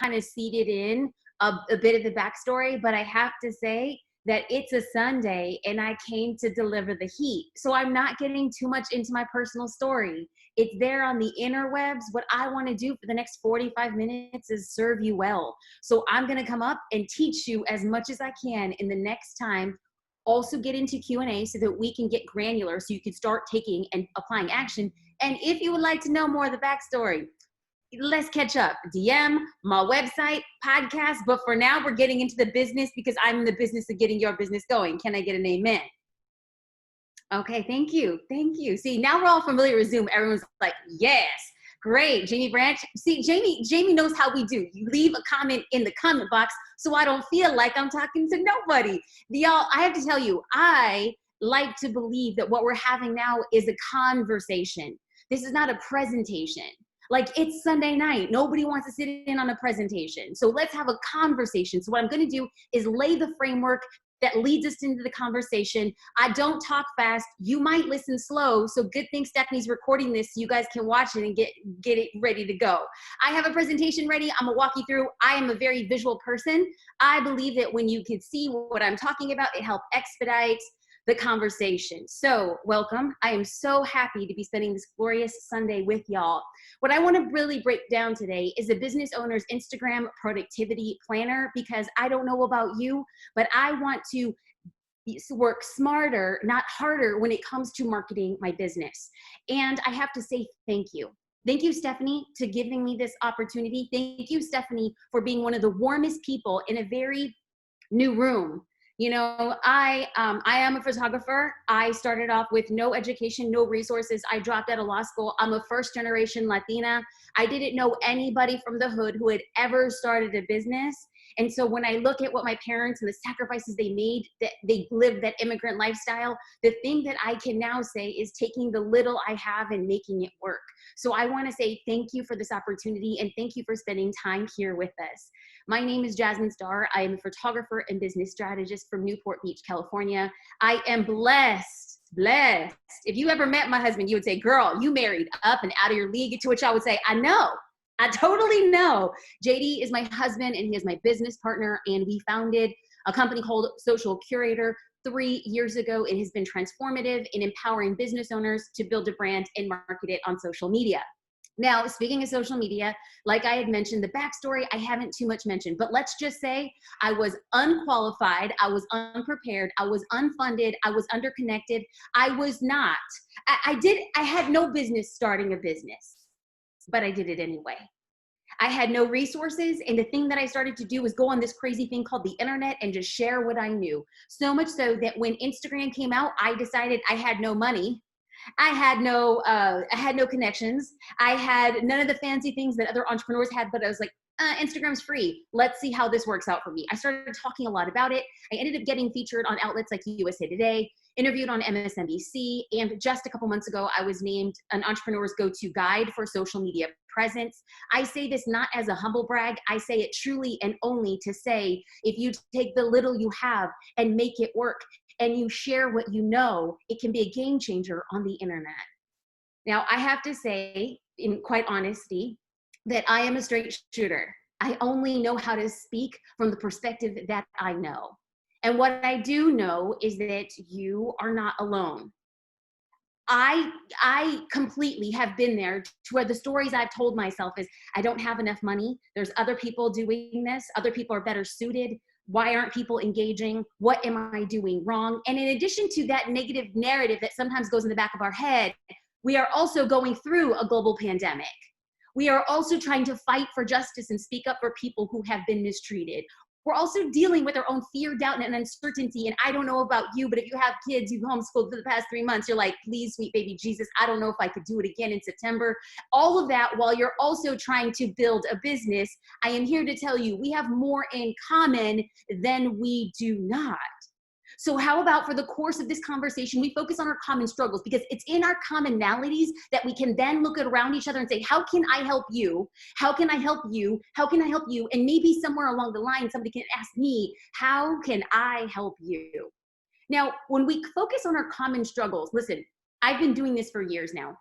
kind of seeded in a bit of the backstory, but I have to say that it's a Sunday and I came to deliver the heat. So I'm not getting too much into my personal story. It's there on the interwebs. What I want to do for the next 45 minutes is serve you well. So I'm going to come up and teach you as much as I can in the next time. Also get into Q&A so that we can get granular so you can start taking and applying action. And if you would like to know more of the backstory, let's catch up. DM, my website, podcast. But for now, we're getting into the business because I'm in the business of getting your business going. Can I get an amen? Okay, thank you. Thank you. See, now we're all familiar with Zoom. Everyone's like, yes, great. Jamie Branch. See, Jamie knows how we do. You leave a comment in the comment box so I don't feel like I'm talking to nobody. Y'all, I have to tell you, I like to believe that what we're having now is a conversation. This is not a presentation. Like, it's Sunday night. Nobody wants to sit in on a presentation. So let's have a conversation. So what I'm going to do is lay the framework that leads us into the conversation. I don't talk fast. You might listen slow. So good thing Stephanie's recording this so you guys can watch it and get it ready to go. I have a presentation ready. I'm gonna walk you through. I am a very visual person. I believe that when you can see what I'm talking about, it helps expedite the conversation. So welcome. I am so happy to be spending this glorious Sunday with y'all. What I want to really break down today is a business owner's Instagram productivity planner, because I don't know about you, but I want to work smarter, not harder, when it comes to marketing my business. And I have to say thank you. Thank you, Stephanie, to giving me this opportunity. Thank you, Stephanie, for being one of the warmest people in a very new room. You know, I am a photographer. I started off with no education, no resources. I dropped out of law school. I'm a first generation Latina. I didn't know anybody from the hood who had ever started a business. And so when I look at what my parents and the sacrifices they made, that they lived that immigrant lifestyle, the thing that I can now say is taking the little I have and making it work. So I want to say thank you for this opportunity, and thank you for spending time here with us. My name is Jasmine Starr. I am a photographer and business strategist from Newport Beach, California. I am blessed. If you ever met my husband, you would say, girl, you married up and out of your league, to which I would say, I know. I totally know. JD is my husband and he is my business partner, and we founded a company called Social Curator 3 years ago. It has been transformative in empowering business owners to build a brand and market it on social media. Now, speaking of social media, like I had mentioned, the backstory I haven't too much mentioned, but let's just say I was unqualified, I was unprepared, I was unfunded, I was underconnected. I was not. I had no business starting a business, but I did it anyway. I had no resources, and the thing that I started to do was go on this crazy thing called the internet and just share what I knew. So much so that when Instagram came out, I decided I had no money. I had no connections. I had none of the fancy things that other entrepreneurs had, but I was like, Instagram's free. Let's see how this works out for me. I started talking a lot about it. I ended up getting featured on outlets like USA Today, interviewed on MSNBC, and just a couple months ago, I was named an entrepreneur's go-to guide for social media presence. I say this not as a humble brag. I say it truly and only to say, if you take the little you have and make it work, and you share what you know, it can be a game changer on the internet. Now, I have to say, in quite honesty, that I am a straight shooter. I only know how to speak from the perspective that I know. And what I do know is that you are not alone. I completely have been there, to where the stories I've told myself is, I don't have enough money. There's other people doing this. Other people are better suited. Why aren't people engaging? What am I doing wrong? And in addition to that negative narrative that sometimes goes in the back of our head, we are also going through a global pandemic. We are also trying to fight for justice and speak up for people who have been mistreated. We're also dealing with our own fear, doubt, and uncertainty. And I don't know about you, but if you have kids you've homeschooled for the past 3 months, you're like, please, sweet baby Jesus, I don't know if I could do it again in September. All of that while you're also trying to build a business. I am here to tell you, we have more in common than we do not. So how about for the course of this conversation, we focus on our common struggles, because it's in our commonalities that we can then look around each other and say, how can I help you? How can I help you? How can I help you? And maybe somewhere along the line, somebody can ask me, how can I help you? Now, when we focus on our common struggles, listen, I've been doing this for years now.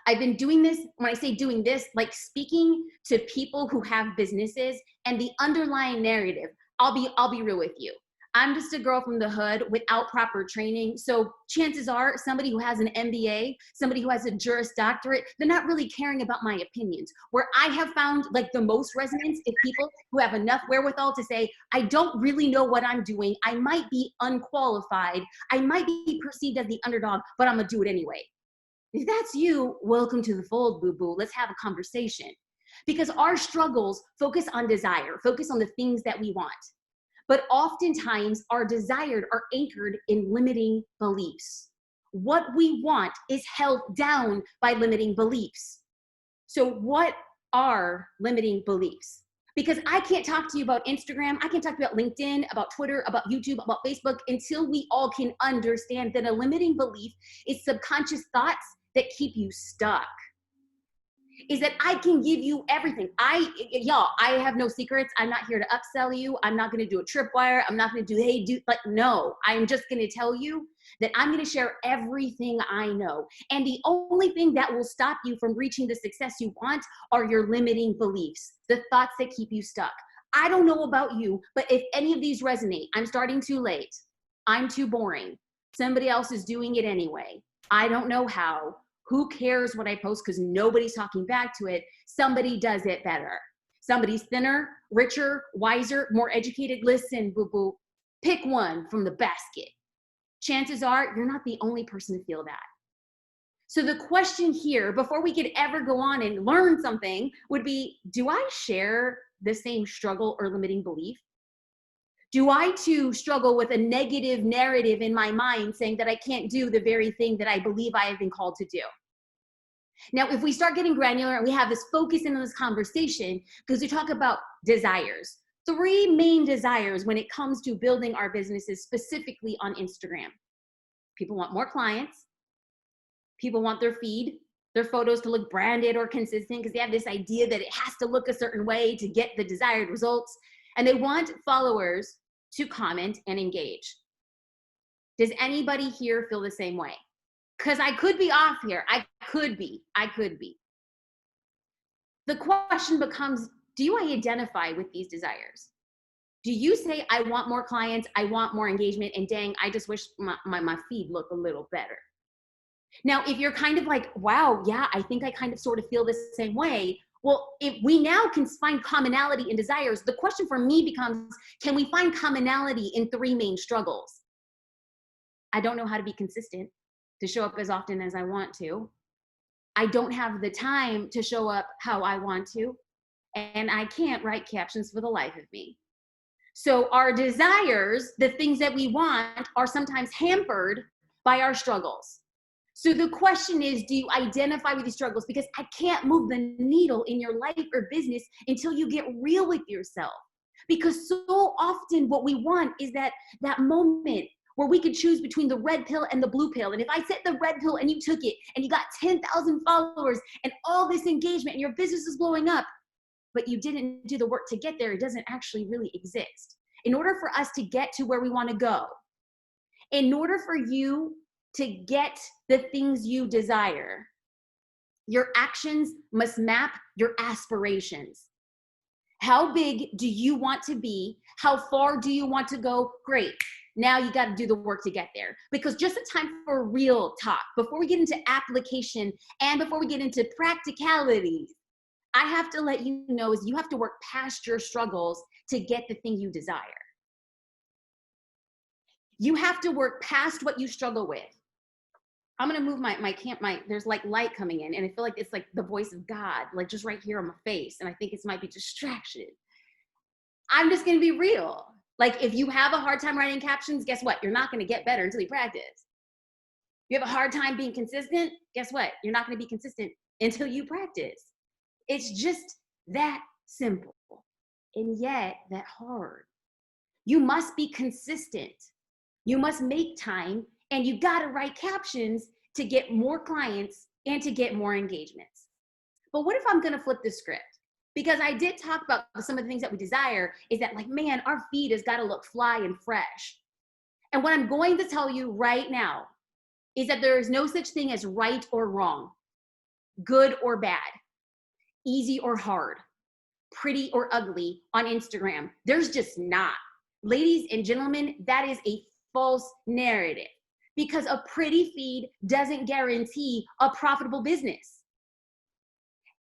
I've been doing this, when I say doing this, like speaking to people who have businesses and the underlying narrative. I'll be real with you. I'm just a girl from the hood without proper training. So chances are somebody who has an MBA, somebody who has a Juris Doctorate, they're not really caring about my opinions. Where I have found like the most resonance is people who have enough wherewithal to say, I don't really know what I'm doing. I might be unqualified. I might be perceived as the underdog, but I'm gonna do it anyway. If that's you, welcome to the fold, boo-boo. Let's have a conversation. Because our struggles focus on desire, focus on the things that we want. But oftentimes our desires are anchored in limiting beliefs. What we want is held down by limiting beliefs. So what are limiting beliefs? Because I can't talk to you about Instagram, I can't talk to you about LinkedIn, about Twitter, about YouTube, about Facebook, until we all can understand that a limiting belief is subconscious thoughts that keep you stuck. Is that I can give you everything. Y'all, I have no secrets. I'm not here to upsell you. I'm not going to do a tripwire. I'm not going to do, hey, do, like, no, I'm just going to tell you that I'm going to share everything I know. And the only thing that will stop you from reaching the success you want are your limiting beliefs, the thoughts that keep you stuck. I don't know about you, but if any of these resonate, I'm starting too late. I'm too boring. Somebody else is doing it anyway. I don't know how. Who cares what I post because nobody's talking back to it? Somebody does it better. Somebody's thinner, richer, wiser, more educated. Listen, boo-boo, pick one from the basket. Chances are you're not the only person to feel that. So the question here, before we could ever go on and learn something, would be, do I share the same struggle or limiting belief? Do I too struggle with a negative narrative in my mind saying that I can't do the very thing that I believe I have been called to do? Now, if we start getting granular and we have this focus in this conversation, because we talk about desires, 3 main desires when it comes to building our businesses specifically on Instagram. People want more clients. People want their feed, their photos to look branded or consistent because they have this idea that it has to look a certain way to get the desired results. And they want followers to comment and engage. Does anybody here feel the same way? Because I could be off here. I could be. The question becomes, do you identify with these desires? Do you say, I want more clients, I want more engagement, and dang, I just wish my feed looked a little better? Now, if you're kind of like, wow, yeah, I think I kind of sort of feel the same way. Well, if we now can find commonality in desires, the question for me becomes, can we find commonality in 3 main struggles? I don't know how to be consistent to show up as often as I want to. I don't have the time to show up how I want to. And I can't write captions for the life of me. So our desires, the things that we want, are sometimes hampered by our struggles. So the question is, do you identify with these struggles? Because I can't move the needle in your life or business until you get real with yourself. Because so often what we want is that moment where we could choose between the red pill and the blue pill. And if I said the red pill and you took it and you got 10,000 followers and all this engagement and your business is blowing up, but you didn't do the work to get there, it doesn't actually really exist. In order for us to get to where we want to go, in order for you to get the things you desire, your actions must map your aspirations. How big do you want to be? How far do you want to go? Great. Now you got to do the work to get there. Because just in time for real talk, before we get into application and before we get into practicalities, I have to let you know is you have to work past your struggles to get the thing you desire. You have to work past what you struggle with. I'm gonna move there's like light coming in and I feel like it's like the voice of God, like just right here on my face. And I think it might be distraction. I'm just gonna be real. Like if you have a hard time writing captions, guess what? You're not gonna get better until you practice. You have a hard time being consistent, guess what? You're not gonna be consistent until you practice. It's just that simple and yet that hard. You must be consistent. You must make time and you got to write captions to get more clients and to get more engagements. But what if I'm going to flip the script? Because I did talk about some of the things that we desire is that like, man, our feed has got to look fly and fresh. And what I'm going to tell you right now is that there is no such thing as right or wrong. good or bad, easy or hard, pretty or ugly on Instagram. There's just not. Ladies and gentlemen, that is a false narrative because a pretty feed doesn't guarantee a profitable business.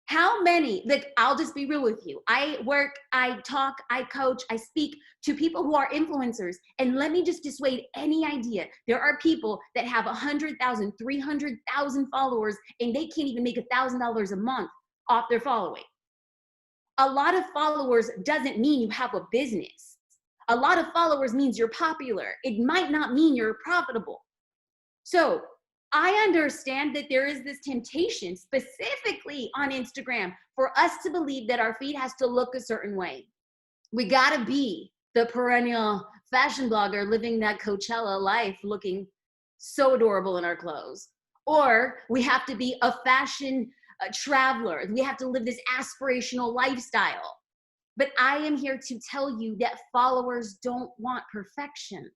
How many, like, I'll just be real with you. I work, I talk, I coach, I speak to people who are influencers. And let me just dissuade any idea. There are people that have 100,000, 300,000 followers, and they can't even make $1,000 a month off their following. A lot of followers doesn't mean you have a business. A lot of followers means you're popular. It might not mean you're profitable. So I understand that there is this temptation specifically on Instagram for us to believe that our feed has to look a certain way. We gotta be the perennial fashion blogger living that Coachella life looking so adorable in our clothes. Or we have to be a fashion traveler. We have to live this aspirational lifestyle. But I am here to tell you that followers don't want perfection.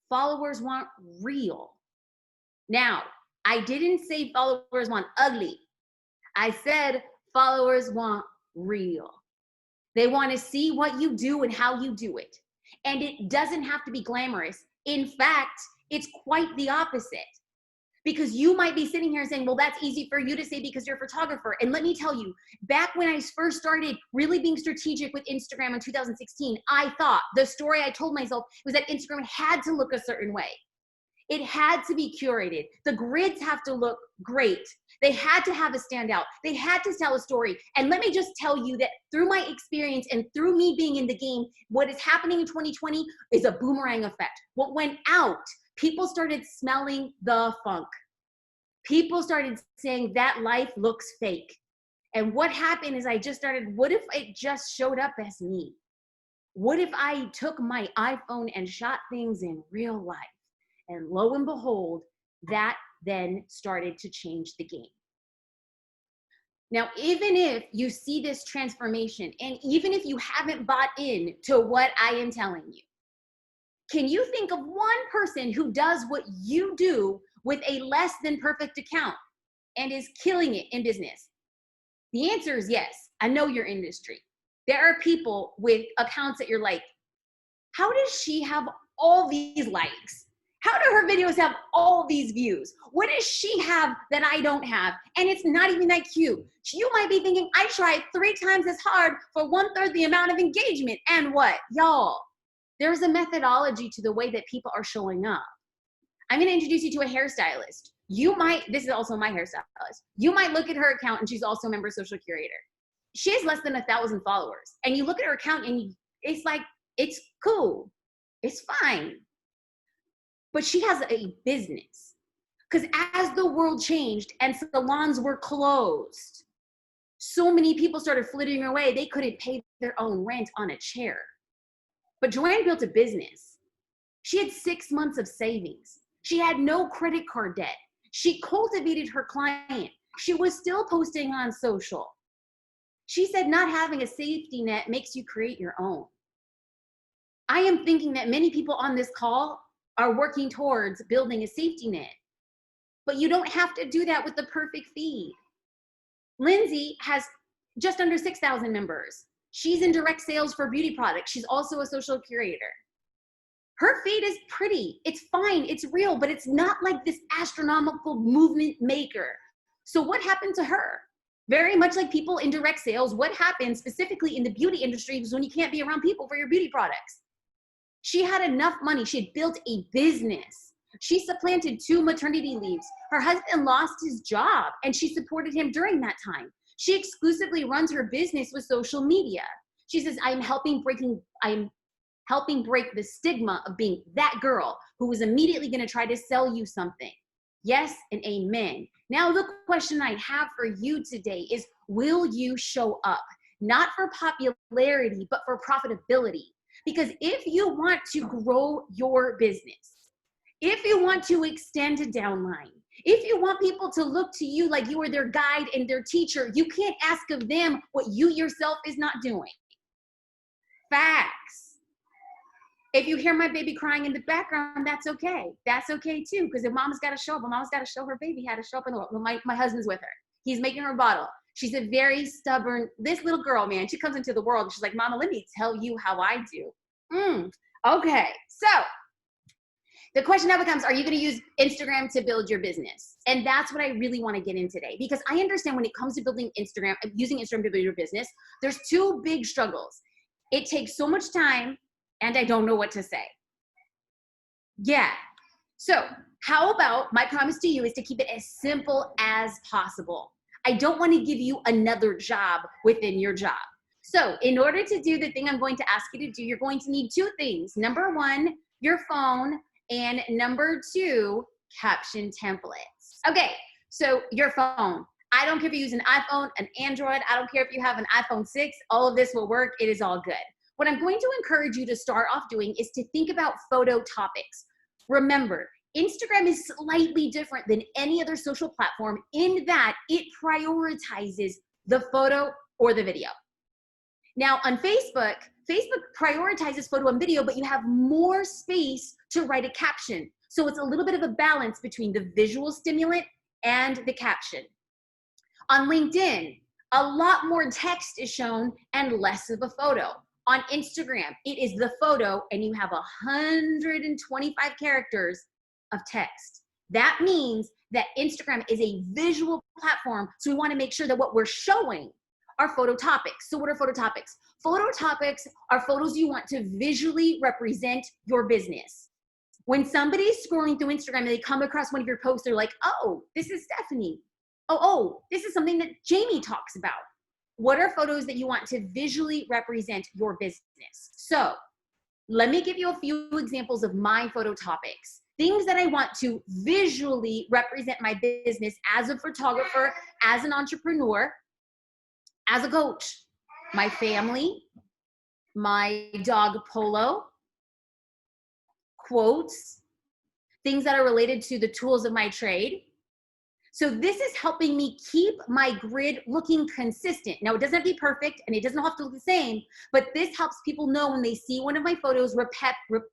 Followers want real. Now, I didn't say followers want ugly. I said followers want real. They want to see what you do and how you do it. And it doesn't have to be glamorous. In fact, it's quite the opposite. Because you might be sitting here saying, well, that's easy for you to say because you're a photographer. And let me tell you, back when I first started really being strategic with Instagram in 2016, I thought the story I told myself was that Instagram had to look a certain way. It had to be curated. The grids have to look great. They had to have a standout. They had to tell a story. And let me just tell you that through my experience and through me being in the game, what is happening in 2020 is a boomerang effect. What went out, people started smelling the funk. People started saying that life looks fake. And what happened is I just started, what if it just showed up as me? What if I took my iPhone and shot things in real life? And lo and behold, that then started to change the game. Now, even if you see this transformation, and even if you haven't bought in to what I am telling you, can you think of one person who does what you do with a less than perfect account and is killing it in business? The answer is yes. I know your industry. There are people with accounts that you're like, how does she have all these likes? How do her videos have all these views? What does she have that I don't have? And it's not even that cute. You might be thinking, I tried 3 times as hard for 1/3 the amount of engagement. And what? Y'all, there's a methodology to the way that people are showing up. I'm gonna introduce you to a hairstylist. This is also my hairstylist. You might look at her account and she's also a member of Social Curator. She has less than 1,000 followers. And you look at her account and it's like, it's cool. It's fine. But she has a business. Because as the world changed and salons were closed, so many people started flitting away, they couldn't pay their own rent on a chair. But Joanne built a business. She had 6 months of savings. She had no credit card debt. She cultivated her client. She was still posting on social. She said not having a safety net makes you create your own. I am thinking that many people on this call are working towards building a safety net. But you don't have to do that with the perfect feed. Lindsay has just under 6,000 members. She's in direct sales for beauty products. She's also a social curator. Her feed is pretty. It's fine. It's real, but it's not like this astronomical movement maker. So what happened to her? Very much like people in direct sales, what happens specifically in the beauty industry is when you can't be around people for your beauty products. She had enough money. She had built a business. She supplanted 2 maternity leaves. Her husband lost his job and she supported him during that time. She exclusively runs her business with social media. She says, I'm helping break the stigma of being that girl who was immediately going to try to sell you something. Yes and amen. Now the question I have for you today is, will you show up? Not for popularity, but for profitability. Because if you want to grow your business, if you want to extend a downline, if you want people to look to you like you are their guide and their teacher, you can't ask of them what you yourself is not doing. Facts. If you hear my baby crying in the background, that's okay. That's okay too, because if mama's got to show up, mama's got to show her baby how to show up in the world. My husband's with her. He's making her a bottle. She's a very stubborn, this little girl, man, she comes into the world and she's like, Mama, let me tell you how I do. Okay, so the question now becomes, are you going to use Instagram to build your business? And that's what I really want to get in today, because I understand when it comes to building Instagram, using Instagram to build your business, there's two big struggles. It takes so much time and I don't know what to say. Yeah. So how about my promise to you is to keep it as simple as possible. I don't want to give you another job within your job. So in order to do the thing I'm going to ask you to do, you're going to need two things. Number one, your phone, and number two, caption templates. Okay, so your phone. I don't care if you use an iPhone, an Android, I don't care if you have an iPhone 6, all of this will work, it is all good. What I'm going to encourage you to start off doing is to think about photo topics. Remember, Instagram is slightly different than any other social platform in that it prioritizes the photo or the video. Now on Facebook prioritizes photo and video, but you have more space to write a caption. So it's a little bit of a balance between the visual stimulant and the caption. On LinkedIn, a lot more text is shown and less of a photo. On Instagram, it is the photo and you have 125 characters of text. That means that Instagram is a visual platform, so we want to make sure that what we're showing are photo topics. So what are photo topics? Photo topics are photos you want to visually represent your business. When somebody's scrolling through Instagram and they come across one of your posts, they're like, oh, this is Stephanie. Oh, this is something that Jamie talks about. What are photos that you want to visually represent your business? So let me give you a few examples of my photo topics. Things that I want to visually represent my business as a photographer, as an entrepreneur, as a coach. My family, my dog Polo, quotes, things that are related to the tools of my trade. So this is helping me keep my grid looking consistent. Now, it doesn't have to be perfect and it doesn't have to look the same, but this helps people know when they see one of my photos,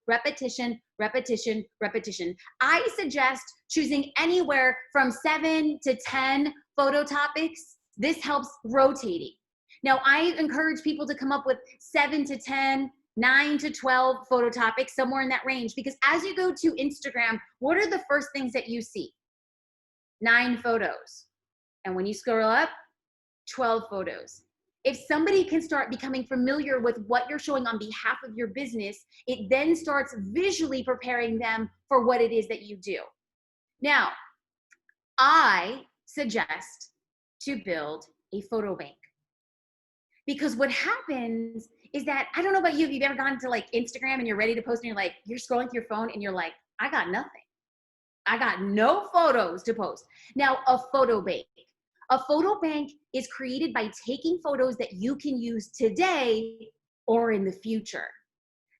repetition, repetition, repetition. I suggest choosing anywhere from 7 to 10 photo topics. This helps rotating. Now, I encourage people to come up with 7 to 10, 9 to 12 photo topics, somewhere in that range, because as you go to Instagram, what are the first things that you see? 9 photos. And when you scroll up, 12 photos. If somebody can start becoming familiar with what you're showing on behalf of your business, it then starts visually preparing them for what it is that you do. Now, I suggest to build a photo bank. Because what happens is that, I don't know about you, if you've ever gone to like Instagram and you're ready to post and you're scrolling through your phone and you're like, I got nothing. I got no photos to post. Now, a photo bank. A photo bank is created by taking photos that you can use today or in the future.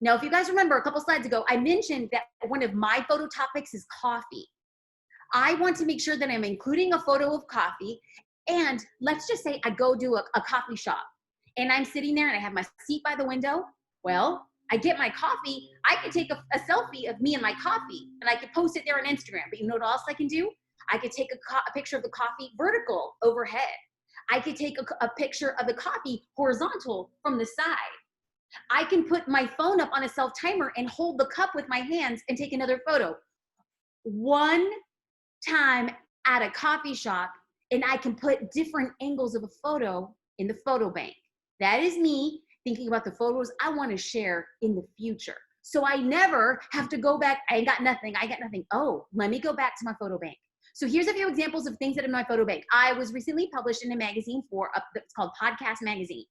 Now, if you guys remember a couple slides ago, I mentioned that one of my photo topics is coffee. I want to make sure that I'm including a photo of coffee. And let's just say I go do a coffee shop and I'm sitting there and I have my seat by the window. Well, I get my coffee, I could take a selfie of me and my coffee and I could post it there on Instagram. But you know what else I can do? I could take a picture of the coffee vertical overhead. I could take a picture of the coffee horizontal from the side. I can put my phone up on a self timer and hold the cup with my hands and take another photo. One time at a coffee shop and I can put different angles of a photo in the photo bank. That is me thinking about the photos I want to share in the future. So I never have to go back. I got nothing. Oh, let me go back to my photo bank. So here's a few examples of things that are in my photo bank. I was recently published in a magazine it's called Podcast Magazine.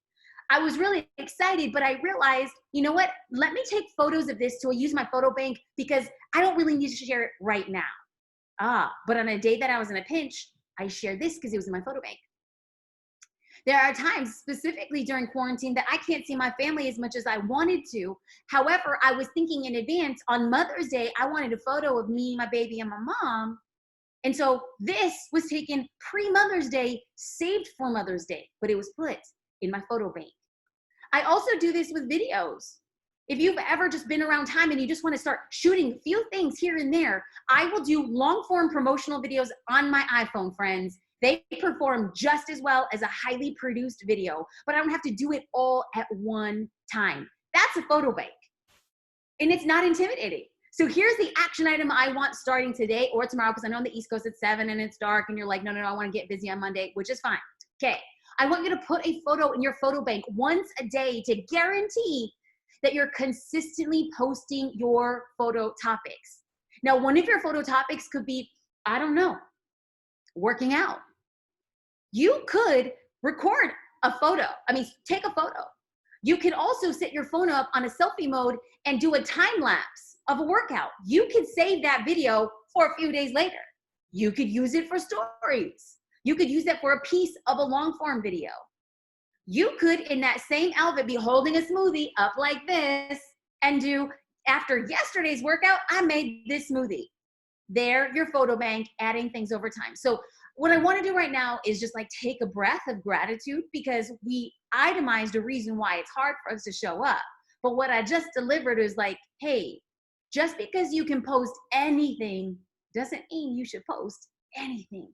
I was really excited, but I realized, you know what? Let me take photos of this to use my photo bank because I don't really need to share it right now. But on a day that I was in a pinch, I shared this because it was in my photo bank. There are times, specifically during quarantine, that I can't see my family as much as I wanted to. However, I was thinking in advance, on Mother's Day, I wanted a photo of me, my baby, and my mom. And so this was taken pre-Mother's Day, saved for Mother's Day, but it was put in my photo bank. I also do this with videos. If you've ever just been around time and you just want to start shooting a few things here and there, I will do long form promotional videos on my iPhone, friends. They perform just as well as a highly produced video, but I don't have to do it all at one time. That's a photo bank. And it's not intimidating. So here's the action item I want starting today or tomorrow, because I know on the East Coast it's 7 and it's dark and you're like, no, I want to get busy on Monday, which is fine. Okay. I want you to put a photo in your photo bank once a day to guarantee that you're consistently posting your photo topics. Now, one of your photo topics could be, I don't know, working out. You could record a photo. Take a photo. You can also set your phone up on a selfie mode and do a time lapse of a workout. You could save that video for a few days later. You could use it for stories. You could use that for a piece of a long form video. You could, in that same outfit, be holding a smoothie up like this and do, after yesterday's workout, I made this smoothie. There, your photo bank, adding things over time. So what I want to do right now is just like take a breath of gratitude, because we itemized a reason why it's hard for us to show up. But what I just delivered is like, hey, just because you can post anything doesn't mean you should post anything.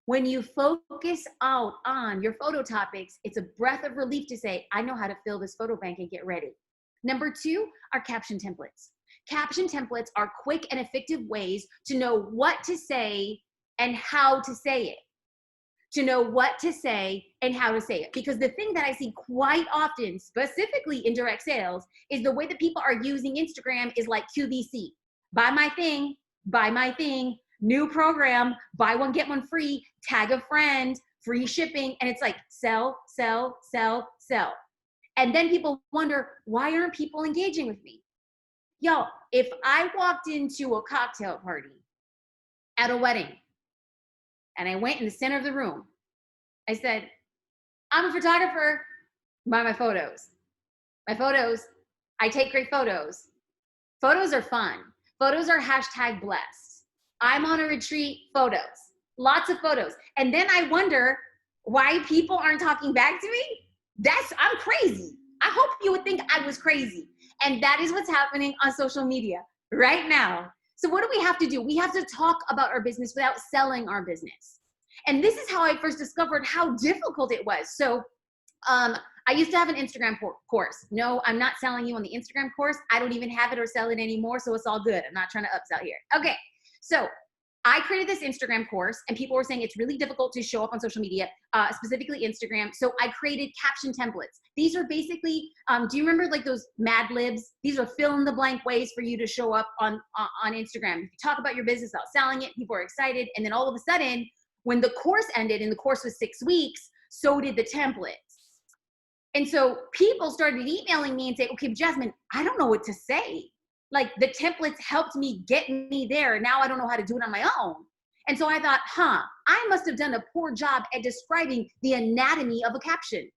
When you focus out on your photo topics, it's a breath of relief to say, I know how to fill this photo bank and get ready. Number 2 are caption templates. Caption templates are quick and effective ways to know what to say and how to say it. To know what to say and how to say it. Because the thing that I see quite often, specifically in direct sales, is the way that people are using Instagram is like QVC. Buy my thing, new program, buy one, get one free, tag a friend, free shipping. And it's like sell, sell, sell, sell. And then people wonder, why aren't people engaging with me? Yo, if I walked into a cocktail party at a wedding and I went in the center of the room, I said, I'm a photographer, buy my photos. My photos, I take great photos. Photos are fun. Photos are hashtag blessed. I'm on a retreat, photos, lots of photos. And then I wonder why people aren't talking back to me. I'm crazy. I hope you would think I was crazy. And that is what's happening on social media right now. So what do we have to do? We have to talk about our business without selling our business. And this is how I first discovered how difficult it was. So I used to have an Instagram course. No, I'm not selling you on the Instagram course. I don't even have it or sell it anymore. So it's all good. I'm not trying to upsell here. Okay. So I created this Instagram course and people were saying it's really difficult to show up on social media, specifically Instagram. So I created caption templates. These are basically, do you remember like those Mad Libs? These are fill in the blank ways for you to show up on Instagram. If you talk about your business without selling it, people are excited. And then all of a sudden, when the course ended and the course was 6 weeks, so did the templates. And so people started emailing me and say, okay, Jasmine, I don't know what to say. Like the templates helped me get me there. Now I don't know how to do it on my own. And so I thought, I must have done a poor job at describing the anatomy of a caption.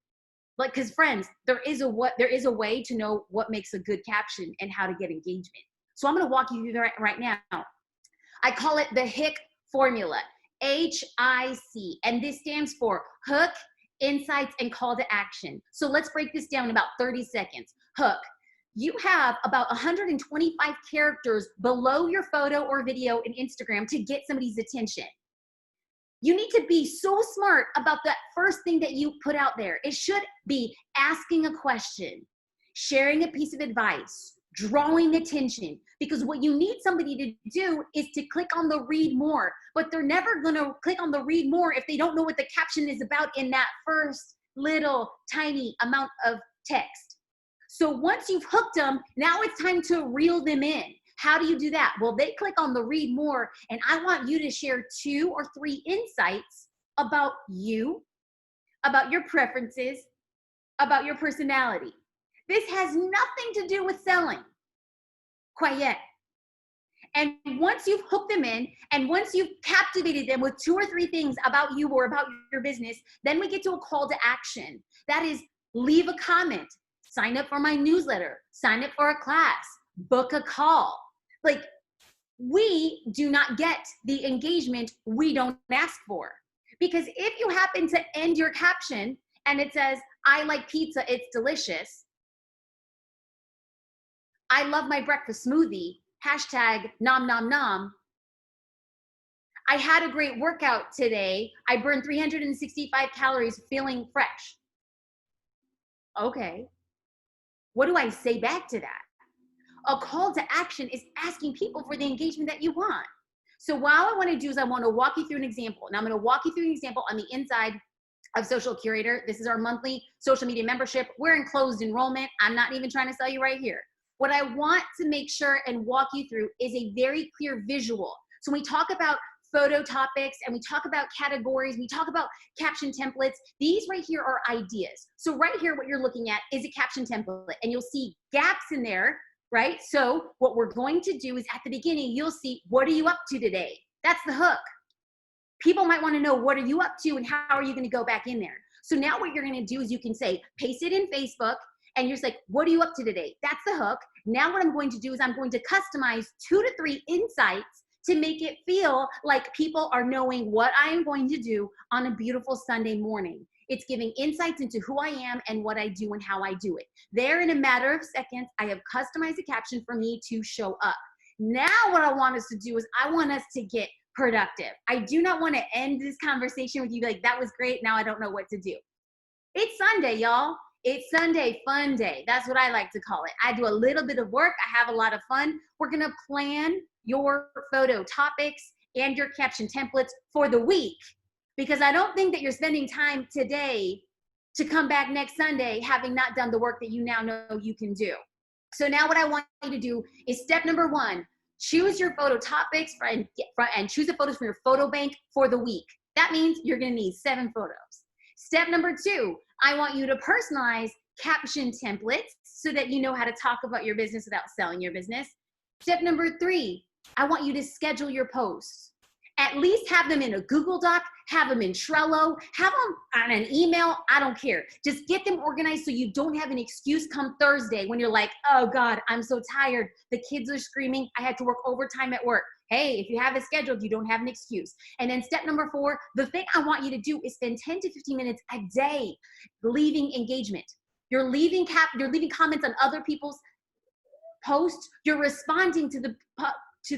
Like, cause friends, there is a way to know what makes a good caption and how to get engagement. So I'm going to walk you through that right now. I call it the HIC formula, HIC. And this stands for hook, insights, and call to action. So let's break this down in about 30 seconds. Hook. You have about 125 characters below your photo or video in Instagram to get somebody's attention. You need to be so smart about that first thing that you put out there. It should be asking a question, sharing a piece of advice, drawing attention, because what you need somebody to do is to click on the read more, but they're never going to click on the read more if they don't know what the caption is about in that first little tiny amount of text. So once you've hooked them, now it's time to reel them in. How do you do that? Well, they click on the read more, and I want you to share 2 or 3 insights about you, about your preferences, about your personality. This has nothing to do with selling, quite yet. And once you've hooked them in, and once you've captivated them with 2 or 3 things about you or about your business, then we get to a call to action. That is, leave a comment. Sign up for my newsletter, sign up for a class, book a call. Like, we do not get the engagement we don't ask for. Because if you happen to end your caption and it says, I like pizza, it's delicious. I love my breakfast smoothie, hashtag nom nom nom. I had a great workout today. I burned 365 calories feeling fresh. Okay. What do I say back to that? A call to action is asking people for the engagement that you want. So what I want to do is I want to walk you through an example. Now I'm going to walk you through an example on the inside of Social Curator. This is our monthly social media membership. We're in closed enrollment. I'm not even trying to sell you right here. What I want to make sure and walk you through is a very clear visual. So when we talk about photo topics and we talk about categories, we talk about caption templates, these right here are ideas. So right here, what you're looking at is a caption template, and you'll see gaps in there, right? So what we're going to do is at the beginning, you'll see, what are you up to today? That's the hook. People might want to know, what are you up to and how are you going to go back in there? So now what you're going to do is you can say, paste it in Facebook, and you're just like, what are you up to today? That's the hook. Now what I'm going to do is I'm going to customize 2 to 3 insights to make it feel like people are knowing what I am going to do on a beautiful Sunday morning. It's giving insights into who I am and what I do and how I do it. There, in a matter of seconds, I have customized a caption for me to show up. Now what I want us to do is I want us to get productive. I do not want to end this conversation with you like, that was great, now I don't know what to do. It's Sunday, y'all. It's Sunday fun day. That's what I like to call it. I do a little bit of work. I have a lot of fun. We're going to plan your photo topics and your caption templates for the week, because I don't think that you're spending time today to come back next Sunday having not done the work that you now know you can do. So now what I want you to do is step number 1, choose your photo topics and choose the photos from your photo bank for the week. That means you're going to need 7 photos. Step number 2, I want you to personalize caption templates so that you know how to talk about your business without selling your business. Step number 3, I want you to schedule your posts. At least have them in a Google Doc, have them in Trello, have them on an email, I don't care. Just get them organized so you don't have an excuse come Thursday when you're like, oh God, I'm so tired. The kids are screaming. I had to work overtime at work. Hey, if you have it scheduled, you don't have an excuse. And then step number 4, the thing I want you to do is spend 10 to 15 minutes a day leaving engagement. You're leaving comments on other people's posts. You're responding to the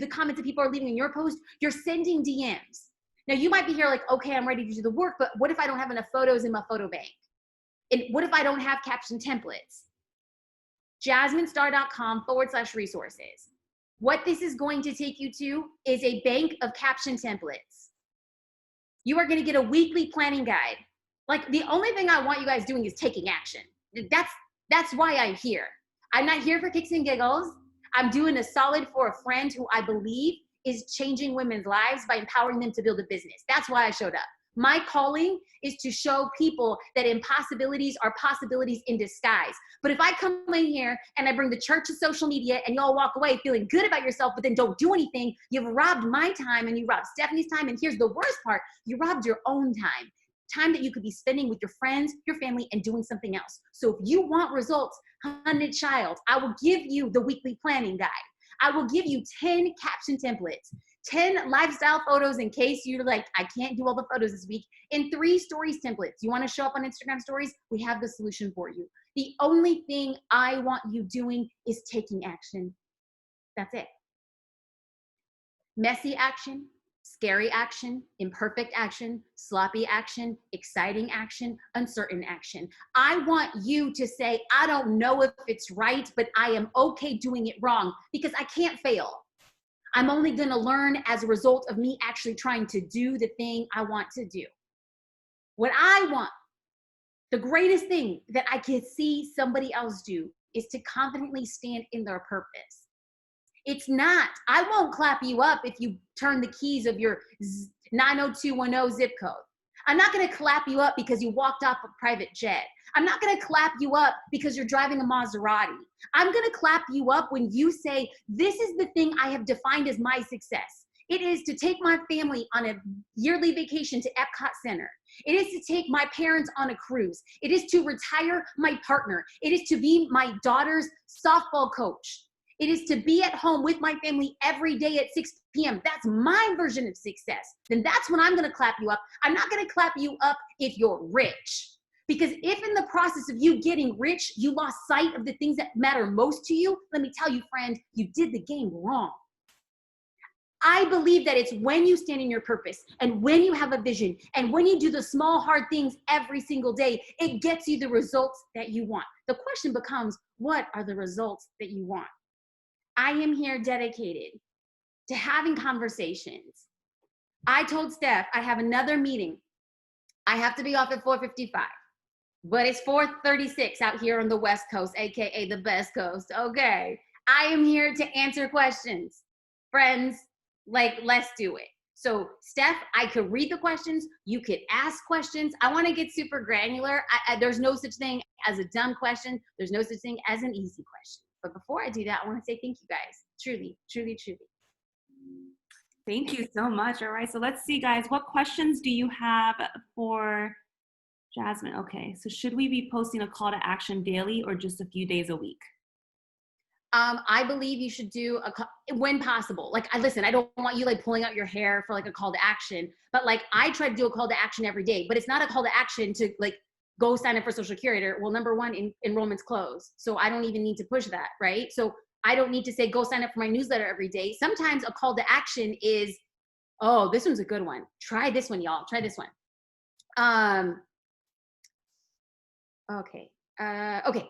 comments that people are leaving in your post. You're sending DMs. Now you might be here like, okay, I'm ready to do the work, but what if I don't have enough photos in my photo bank? And what if I don't have caption templates? JasmineStar.com/resources. What this is going to take you to is a bank of caption templates. You are going to get a weekly planning guide. Like, the only thing I want you guys doing is taking action. That's why I'm here. I'm not here for kicks and giggles. I'm doing a solid for a friend who I believe is changing women's lives by empowering them to build a business. That's why I showed up. My calling is to show people that impossibilities are possibilities in disguise. But if I come in here and I bring the church to social media and y'all walk away feeling good about yourself, but then don't do anything, you've robbed my time and you robbed Stephanie's time. And here's the worst part, you robbed your own time that you could be spending with your friends, your family, and doing something else. So if you want results, honey child, I will give you the weekly planning guide. I will give you 10 caption templates, 10 lifestyle photos in case you're like, I can't do all the photos this week, and 3 stories templates. You want to show up on Instagram stories? We have the solution for you. The only thing I want you doing is taking action. That's it. Messy action, scary action, imperfect action, sloppy action, exciting action, uncertain action. I want you to say, I don't know if it's right, but I am okay doing it wrong because I can't fail. I'm only going to learn as a result of me actually trying to do the thing I want to do. What I want, the greatest thing that I can see somebody else do is to confidently stand in their purpose. It's not, I won't clap you up if you turn the keys of your 90210 zip code. I'm not going to clap you up because you walked off a private jet. I'm not going to clap you up because you're driving a Maserati. I'm going to clap you up when you say, this is the thing I have defined as my success. It is to take my family on a yearly vacation to Epcot Center. It is to take my parents on a cruise. It is to retire my partner. It is to be my daughter's softball coach. It is to be at home with my family every day at 6 p.m. That's my version of success. Then that's when I'm going to clap you up. I'm not going to clap you up if you're rich. Because if in the process of you getting rich, you lost sight of the things that matter most to you, let me tell you, friend, you did the game wrong. I believe that it's when you stand in your purpose and when you have a vision and when you do the small, hard things every single day, it gets you the results that you want. The question becomes, what are the results that you want? I am here dedicated to having conversations. I told Steph, I have another meeting. I have to be off at 4:55, but it's 4:36 out here on the West Coast, AKA the best coast. Okay. I am here to answer questions. Friends, like, let's do it. So Steph, I could read the questions. You could ask questions. I want to get super granular. There's no such thing as a dumb question. There's no such thing as an easy question. But before I do that, I want to say thank you guys. Truly, truly, truly. Thank you so much. All right, so let's see, guys. What questions do you have for Jasmine? Okay, so should we be posting a call to action daily or just a few days a week? I believe you should do when possible. Like, listen, I don't want you like pulling out your hair for like a call to action, but like I try to do a call to action every day, but it's not a call to action to like go sign up for social curator. Well, number one, enrollment's closed. So I don't even need to push that, right? So I don't need to say, go sign up for my newsletter every day. Sometimes a call to action is, oh, this one's a good one. Try this one, y'all. Try this one. Okay. Okay.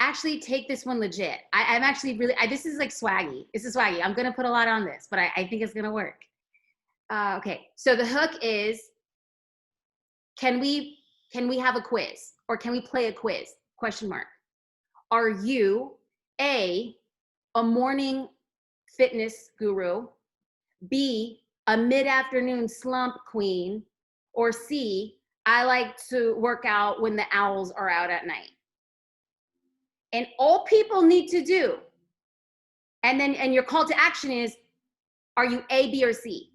Actually take this one legit. I'm actually really, this is like swaggy. This is swaggy. I'm going to put a lot on this, but I think it's going to work. Okay. So the hook is, can we have a quiz or can we play a quiz? Question mark. Are you a morning fitness guru, B, a mid-afternoon slump queen, or C, I like to work out when the owls are out at night? And all people need to do, and your call to action is, are you A, B, or C?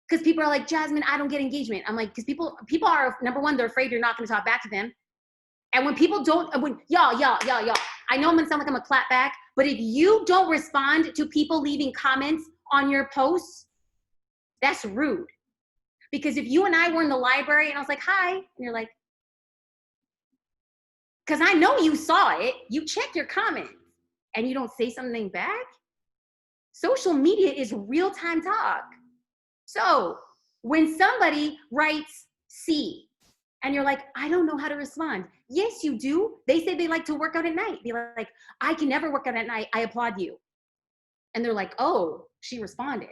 Because people are like, Jasmine, I don't get engagement. I'm like, because people are, number one, they're afraid you're not going to talk back to them. And when people don't, y'all, I know I'm going to sound like I'm a clap back, but if you don't respond to people leaving comments on your posts, that's rude. Because if you and I were in the library and I was like, hi, and you're like, because I know you saw it, you check your comments and you don't say something back. Social media is real-time talk. So when somebody writes C and you're like, I don't know how to respond. Yes, you do. They say they like to work out at night. Be like, I can never work out at night. I applaud you. And they're like, oh, she responded.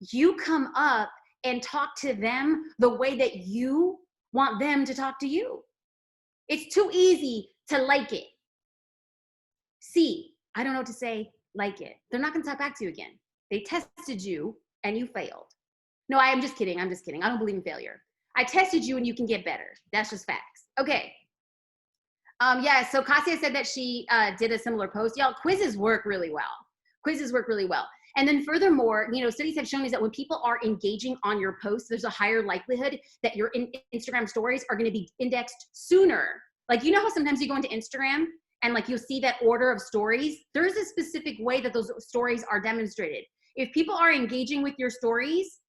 You come up and talk to them the way that you want them to talk to you. It's too easy to like it. C, I don't know what to say, like it. They're not gonna talk back to you again. They tested you and you failed. No, I'm just kidding. I don't believe in failure. I tested you and you can get better. That's just facts. Okay. Yeah, so Kasia said that she did a similar post. Y'all, quizzes work really well. And then furthermore, studies have shown is that when people are engaging on your posts, there's a higher likelihood that your Instagram stories are going to be indexed sooner. Like, how sometimes you go into Instagram and like you'll see that order of stories. There's a specific way that those stories are demonstrated. If people are engaging with your stories,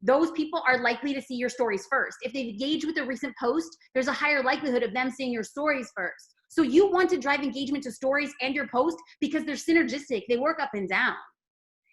those people are likely to see your stories first. If they've engaged with a recent post, there's a higher likelihood of them seeing your stories first. So you want to drive engagement to stories and your post because they're synergistic. They work up and down.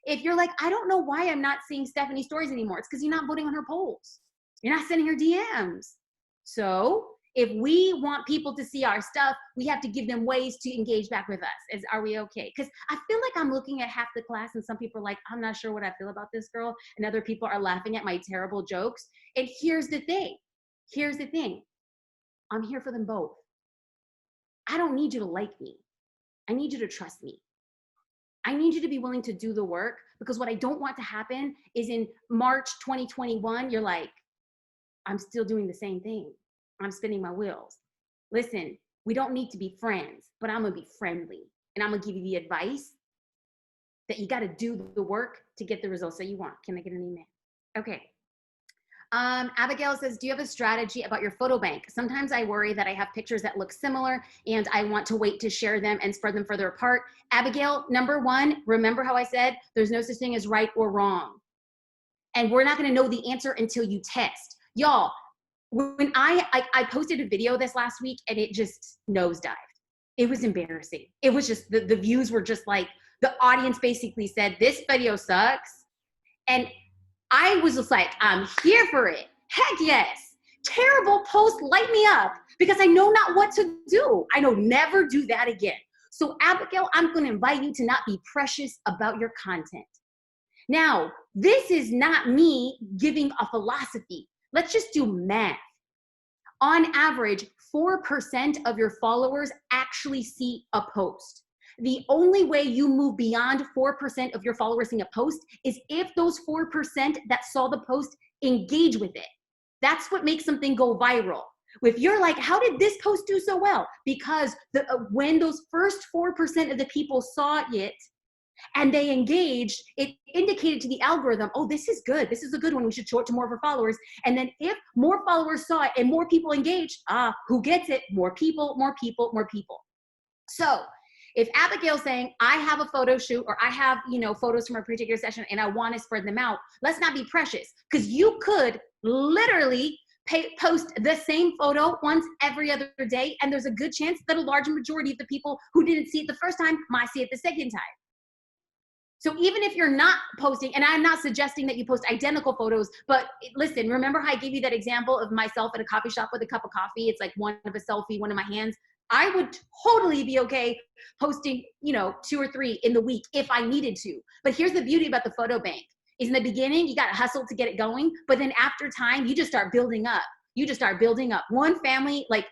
If you're like, I don't know why I'm not seeing Stephanie's stories anymore, it's because you're not voting on her polls. You're not sending her DMs. So if we want people to see our stuff, we have to give them ways to engage back with us. Are we okay? Because I feel like I'm looking at half the class and some people are like, I'm not sure what I feel about this girl. And other people are laughing at my terrible jokes. And here's the thing. I'm here for them both. I don't need you to like me. I need you to trust me. I need you to be willing to do the work, because what I don't want to happen is in March 2021, you're like, I'm still doing the same thing. I'm spinning my wheels. Listen, we don't need to be friends, but I'm going to be friendly. And I'm going to give you the advice that you got to do the work to get the results that you want. Can I get an email? Okay. Abigail says, do you have a strategy about your photo bank? Sometimes I worry that I have pictures that look similar and I want to wait to share them and spread them further apart. Abigail, number one, remember how I said there's no such thing as right or wrong. And we're not going to know the answer until you test. Y'all, when I posted a video this last week and it just nosedived. It was embarrassing. It was just, the views were just like, the audience basically said, this video sucks. And I was just like, I'm here for it. Heck yes. Terrible post, light me up, because I know not what to do. I know never do that again. So Abigail, I'm going to invite you to not be precious about your content. Now, this is not me giving a philosophy. Let's just do math. On average, 4% of your followers actually see a post. The only way you move beyond 4% of your followers seeing a post is if those 4% that saw the post engage with it. That's what makes something go viral. If you're like, how did this post do so well? Because when those first 4% of the people saw it and they engaged, it indicated to the algorithm, oh, this is good. This is a good one. We should show it to more of our followers. And then if more followers saw it and more people engaged, who gets it? More people, more people, more people. So if Abigail's saying, I have a photo shoot, or I have, photos from a particular session and I want to spread them out, let's not be precious, because you could literally post the same photo once every other day, and there's a good chance that a large majority of the people who didn't see it the first time might see it the second time. So even if you're not posting, and I'm not suggesting that you post identical photos, but listen, remember how I gave you that example of myself at a coffee shop with a cup of coffee? It's like one of a selfie, one of my hands. I would totally be okay posting, 2 or 3 in the week if I needed to. But here's the beauty about the photo bank is in the beginning, you got to hustle to get it going. But then after time, you just start building up. One family, like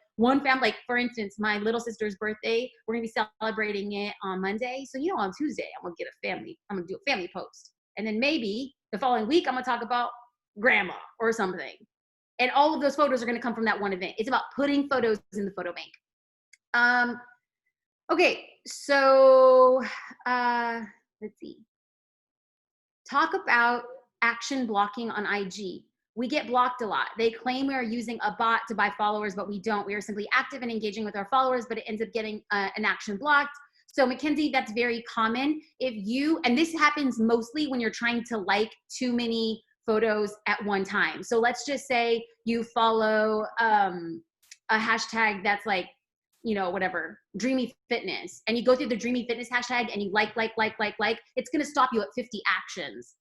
for instance, my little sister's birthday, we're going to be celebrating it on Monday. So, on Tuesday, I'm going to do a family post. And then maybe the following week, I'm going to talk about grandma or something. And all of those photos are going to come from that one event. It's about putting photos in the photo bank. Okay, so let's see. Talk about action blocking on IG. We get blocked a lot. They claim we are using a bot to buy followers, but we don't. We are simply active and engaging with our followers, but it ends up getting an action blocked. So Mackenzie, that's very common. And this happens mostly when you're trying to like too many photos at one time. So let's just say you follow a hashtag that's like, whatever, dreamy fitness, and you go through the dreamy fitness hashtag and you like, it's going to stop you at 50 actions.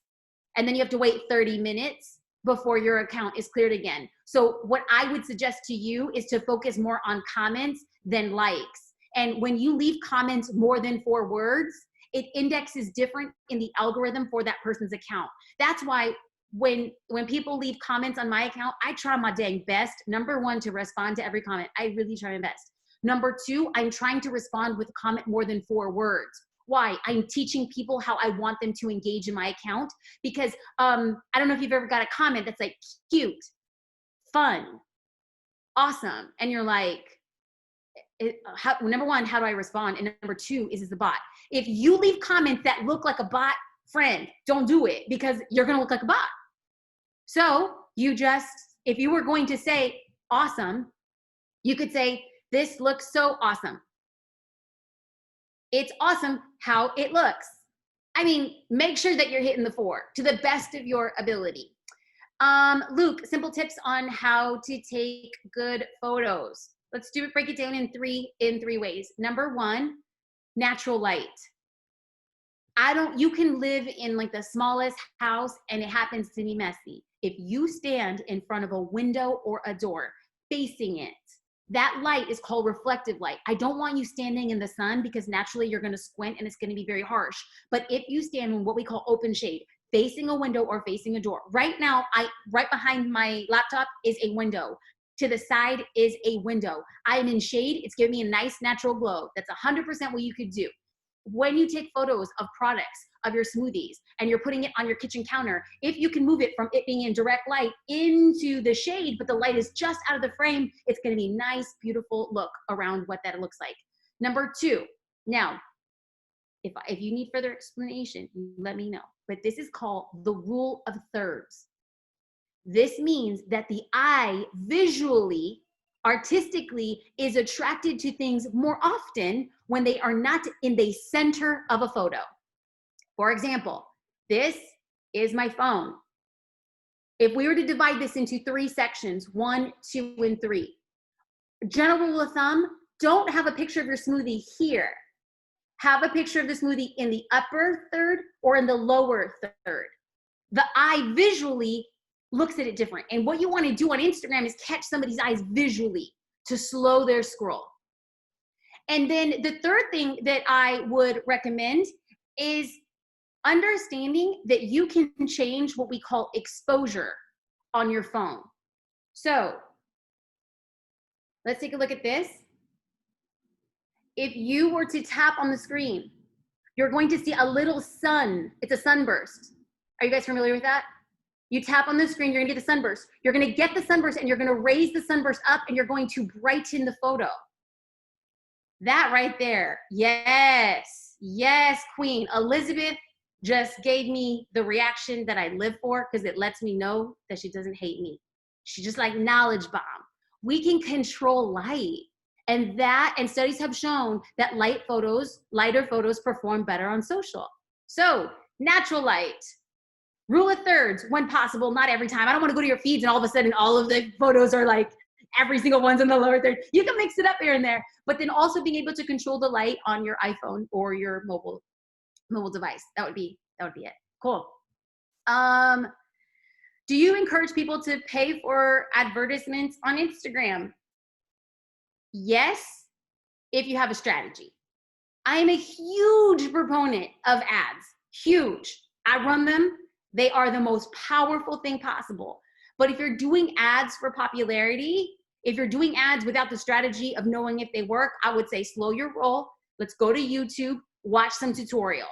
And then you have to wait 30 minutes before your account is cleared again. So what I would suggest to you is to focus more on comments than likes. And when you leave comments more than 4 words, it indexes different in the algorithm for that person's account. That's why when people leave comments on my account, I try my dang best, number 1, to respond to every comment. I really try my best. Number 2, I'm trying to respond with a comment more than 4 words. Why? I'm teaching people how I want them to engage in my account, because I don't know if you've ever got a comment that's like cute, fun, awesome. And you're like, number 1, how do I respond? And number 2, is the bot. If you leave comments that look like a bot, friend, don't do it, because you're going to look like a bot. So if you were going to say awesome, you could say, this looks so awesome. It's awesome how it looks. I mean, make sure that you're hitting the 4 to the best of your ability. Luke, simple tips on how to take good photos. Let's break it down in three ways. Number 1, natural light. You can live in like the smallest house and it happens to be messy. If you stand in front of a window or a door facing it, that light is called reflective light. I don't want you standing in the sun, because naturally you're going to squint and it's going to be very harsh. But if you stand in what we call open shade, facing a window or facing a door. Right now, right behind my laptop is a window. To the side is a window. I am in shade. It's giving me a nice natural glow. That's 100% what you could do. When you take photos of products, of your smoothies, and you're putting it on your kitchen counter, if you can move it from it being in direct light into the shade, but the light is just out of the frame, it's going to be nice, beautiful look around what that looks like. Number 2, now, if you need further explanation, let me know. But this is called the rule of thirds. This means that the eye visually, artistically, is attracted to things more often when they are not in the center of a photo. For example, this is my phone. If we were to divide this into 3 sections, 1, 2, and 3, general rule of thumb, don't have a picture of your smoothie here. Have a picture of the smoothie in the upper third or in the lower third. the eye visually looks at it different. And what you want to do on Instagram is catch somebody's eyes visually to slow their scroll. And then the third thing that I would recommend is understanding that you can change what we call exposure on your phone. So let's take a look at this. If you were to tap on the screen, you're going to see a little sun. It's a sunburst. Are you guys familiar with that? You tap on the screen, you're gonna get the sunburst. You're gonna get the sunburst and you're gonna raise the sunburst up and you're going to brighten the photo. That right there, yes, yes, Queen. Elizabeth just gave me the reaction that I live for because it lets me know that she doesn't hate me. She just like knowledge bomb. We can control light. And studies have shown that lighter photos perform better on social. So natural light, rule of thirds when possible, not every time. I don't want to go to your feeds and all of a sudden all of the photos are like every single one's in the lower third. You can mix it up here and there, but then also being able to control the light on your iPhone or your mobile device. That would be it. Cool. Do you encourage people to pay for advertisements on Instagram? Yes, if you have a strategy. I am a huge proponent of ads, huge. I run them. They are the most powerful thing possible. But if you're doing ads for popularity, if you're doing ads without the strategy of knowing if they work, I would say slow your roll. Let's go to YouTube, watch some tutorials.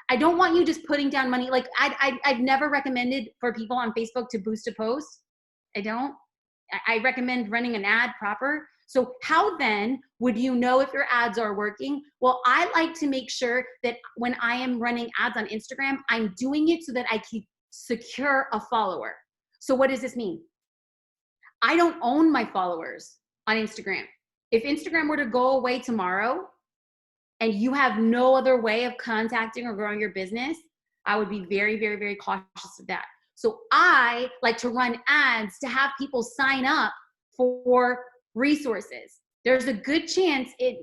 I don't want you just putting down money. Like I've never recommended for people on Facebook to boost a post. I don't. I recommend running an ad proper. So how then would you know if your ads are working? Well, I like to make sure that when I am running ads on Instagram, I'm doing it so that I can secure a follower. So what does this mean? I don't own my followers on Instagram. If Instagram were to go away tomorrow and you have no other way of contacting or growing your business, I would be very, very, very cautious of that. So I like to run ads to have people sign up for resources. There's a good chance in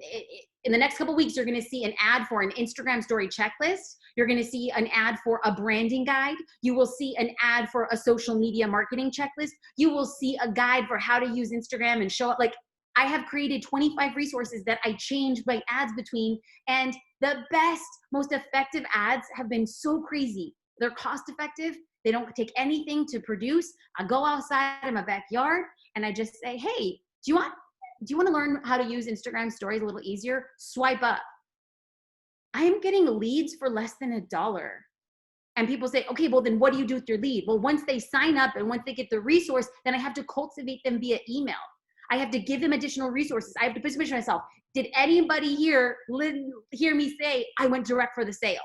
the next couple of weeks, you're going to see an ad for an Instagram story checklist. You're going to see an ad for a branding guide. You will see an ad for a social media marketing checklist. You will see a guide for how to use Instagram and show up. Like I have created 25 resources that I change my ads between. And the best, most effective ads have been so crazy. They're cost effective. They don't take anything to produce. I go outside in my backyard and I just say, hey, do you want to learn how to use Instagram stories a little easier? Swipe up. I am getting leads for less than $1. And people say, okay, well then what do you do with your lead? Well, once they sign up and once they get the resource, then I have to cultivate them via email. I have to give them additional resources. I have to position myself. Did anybody here hear me say I went direct for the sale?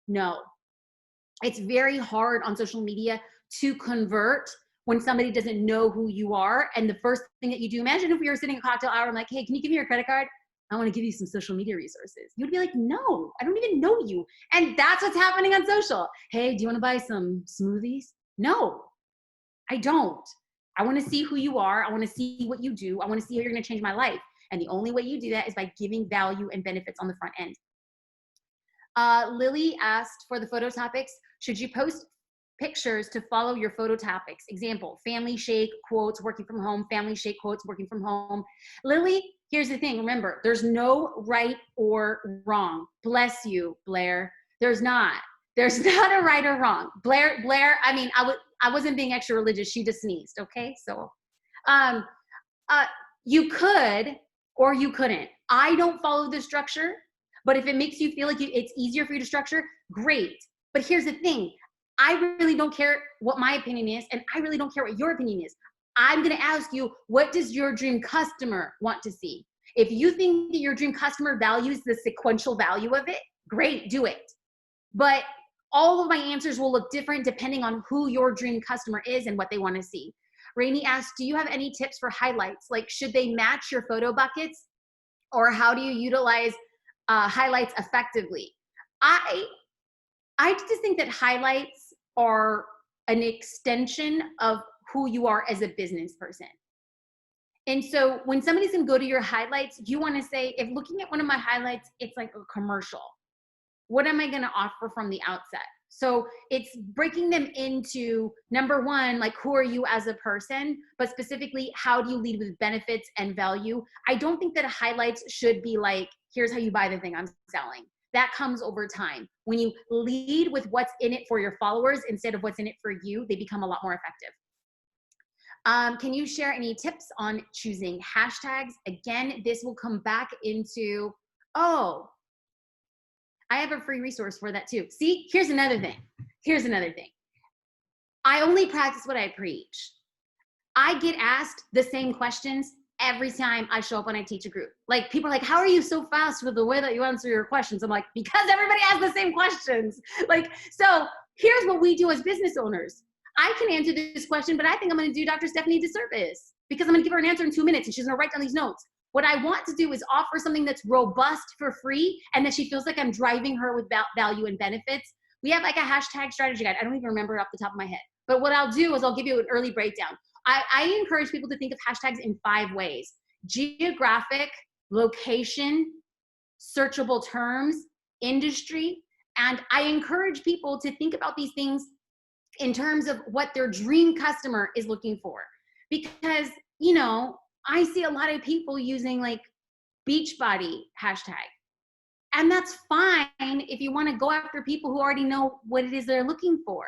No. It's very hard on social media to convert when somebody doesn't know who you are. And the first thing that you do, imagine if we were sitting at a cocktail hour, I'm like, hey, can you give me your credit card? I want to give you some social media resources. You'd be like, no, I don't even know you. And that's what's happening on social. Hey, do you want to buy some smoothies? No, I don't. I want to see who you are. I want to see what you do. I want to see how you're going to change my life. And the only way you do that is by giving value and benefits on the front end. Lily asked for the photo topics. Should you post pictures to follow your photo topics? Example, family shake, quotes, working from home, family shake, quotes, working from home. Lily, here's the thing. Remember, there's no right or wrong. Bless you, Blair. There's not a right or wrong. Blair, I mean, I wasn't being extra religious. She just sneezed. Okay. So, you could, or you couldn't. I don't follow the structure, but if it makes you feel like it's easier for you to structure, great. But here's the thing. I really don't care what my opinion is, and I really don't care what your opinion is. I'm going to ask you, what does your dream customer want to see? If you think that your dream customer values the sequential value of it, great, do it. But all of my answers will look different depending on who your dream customer is and what they want to see. Rainey asked, do you have any tips for highlights? Like, should they match your photo buckets? Or how do you utilize highlights effectively? I just think that highlights are an extension of who you are as a business person. And so when somebody's gonna go to your highlights, you wanna say, if looking at one of my highlights, it's like a commercial. What am I gonna offer from the outset? So it's breaking them into, number one, like, who are you as a person, but specifically, how do you lead with benefits and value? I don't think that highlights should be like, here's how you buy the thing I'm selling. That comes over time. When you lead with what's in it for your followers instead of what's in it for you, they become a lot more effective. Can you share any tips on choosing hashtags? Again, this will come back into, oh, I have a free resource for that too. See, here's another thing. Here's another thing. I only practice what I preach. I get asked the same questions every time I show up when I teach a group. Like, people are like, how are you so fast with the way that you answer your questions? I'm like, because everybody has the same questions. Like, so here's what we do as business owners. I can answer this question, but I think I'm going to do Dr. Stephanie a disservice because I'm going to give her an answer in 2 minutes and she's going to write down these notes. What I want to do is offer something that's robust for free and that she feels like I'm driving her with value and benefits. We have like a hashtag strategy guide. I don't even remember it off the top of my head. But what I'll do is I'll give you an early breakdown. I encourage people to think of hashtags in 5 ways: geographic, location, searchable terms, industry. And I encourage people to think about these things in terms of what their dream customer is looking for. Because, you know, I see a lot of people using like Beachbody hashtag. And that's fine if you want to go after people who already know what it is they're looking for.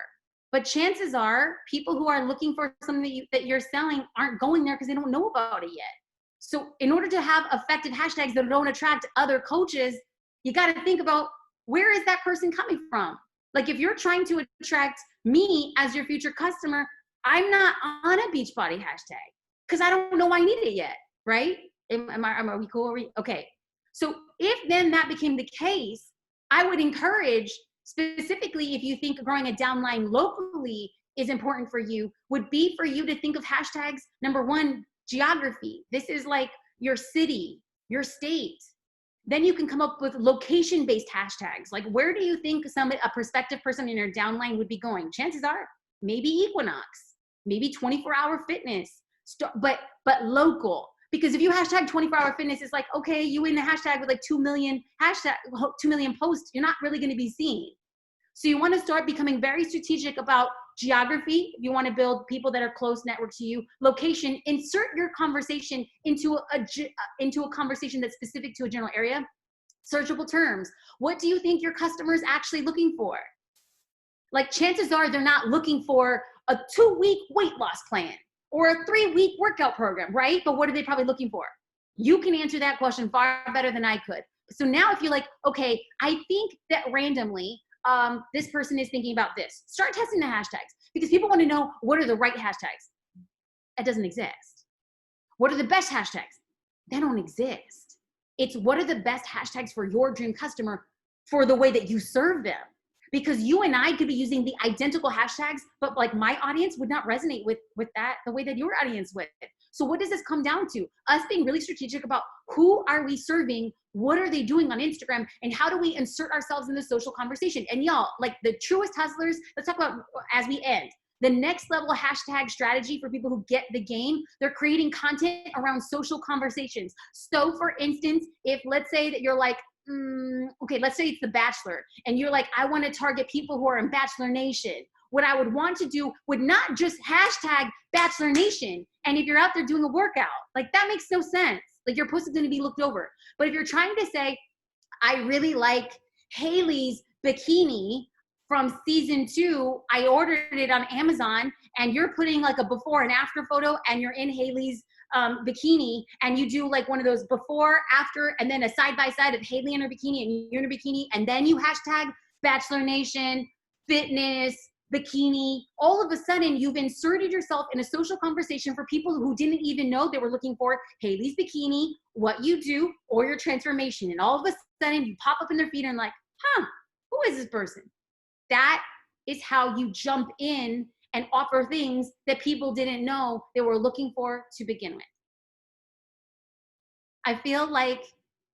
But chances are people who are looking for something that you're selling aren't going there because they don't know about it yet. So in order to have effective hashtags that don't attract other coaches, you got to think about, where is that person coming from? Like, if you're trying to attract me as your future customer, I'm not on a Beachbody hashtag because I don't know I need it yet, right? Are we cool? Okay. So if then that became the case, I would encourage, specifically if you think growing a downline locally is important for you, would be for you to think of hashtags. Number one, geography. This is like your city, your state. Then you can come up with location-based hashtags. Like, where do you think a prospective person in your downline would be going? Chances are maybe Equinox, maybe 24-hour fitness, but local. Because if you hashtag 24-hour fitness, it's like, okay, you in the hashtag with like 2 million posts, you're not really going to be seen. So you want to start becoming very strategic about geography. If you want to build people that are close network to you. Location, insert your conversation into a conversation that's specific to a general area. Searchable terms. What do you think your customer is actually looking for? Like, chances are they're not looking for a 2-week weight loss plan or a 3-week workout program, right? But what are they probably looking for? You can answer that question far better than I could. So now if you're like, okay, I think that randomly, this person is thinking about this. Start testing the hashtags, because people want to know, what are the right hashtags? That doesn't exist. What are the best hashtags? They don't exist. It's, what are the best hashtags for your dream customer for the way that you serve them? Because you and I could be using the identical hashtags, but like my audience would not resonate with that the way that your audience would. So what does this come down to? Us being really strategic about who are we serving, what are they doing on Instagram, and how do we insert ourselves in the social conversation? And y'all, like the truest hustlers, let's talk about, as we end, the next level hashtag strategy for people who get the game. They're creating content around social conversations. So for instance, if let's say that you're like, okay, let's say it's The Bachelor, and you're like, I want to target people who are in Bachelor Nation. What I would want to do would not just hashtag Bachelor Nation. And if you're out there doing a workout, like that makes no sense. Like, your post is going to be looked over. But if you're trying to say, I really like Haley's bikini from season 2, I ordered it on Amazon, and you're putting like a before and after photo, and you're in Haley's bikini, and you do like one of those before, after, and then a side-by-side of Haley in her bikini and you're in a bikini, and then you hashtag Bachelor Nation, fitness, bikini, all of a sudden you've inserted yourself in a social conversation for people who didn't even know they were looking for Haley's bikini, what you do, or your transformation. And all of a sudden you pop up in their feed and like, who is this person? That is how you jump in and offer things that people didn't know they were looking for to begin with. I feel like